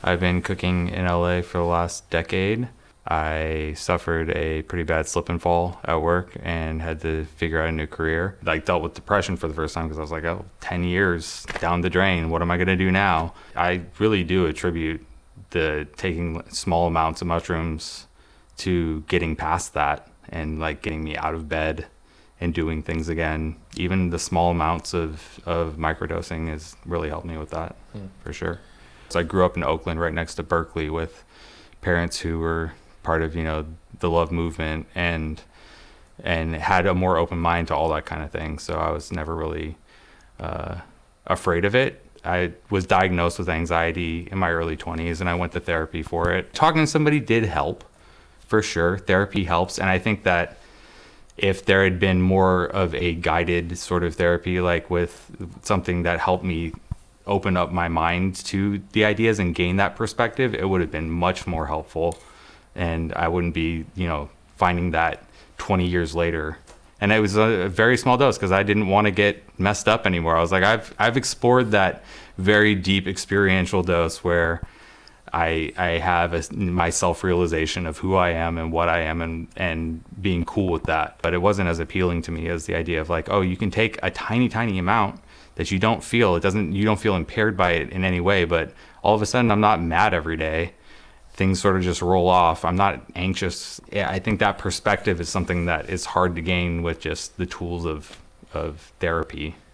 I've been cooking in LA for the last decade. I suffered a pretty bad slip and fall at work and had to figure out a new career. I dealt with depression for the first time because I was like, oh, 10 years down the drain. What am I going to do now? I really do attribute the taking small amounts of mushrooms to getting past that and like getting me out of bed and doing things again. Even the small amounts of microdosing has really helped me with that, for sure. So I grew up in Oakland right next to Berkeley with parents who were part of, the love movement and had a more open mind to all that kind of thing. So I was never really afraid of it. I was diagnosed with anxiety in my early 20s and I went to therapy for it. Talking to somebody did help, for sure. Therapy helps. And I think that if there had been more of a guided sort of therapy, like with something that helped me open up my mind to the ideas and gain that perspective, it would have been much more helpful. And I wouldn't be, finding that 20 years later. And it was a very small dose because I didn't want to get messed up anymore. I was like, I've explored that very deep experiential dose where I have my self-realization of who I am and what I am and being cool with that. But it wasn't as appealing to me as the idea of like, oh, you can take a tiny, tiny amount that you don't feel. You don't feel impaired by it in any way, but all of a sudden I'm not mad every day. Things sort of just roll off. I'm not anxious. Yeah, I think that perspective is something that is hard to gain with just the tools of therapy.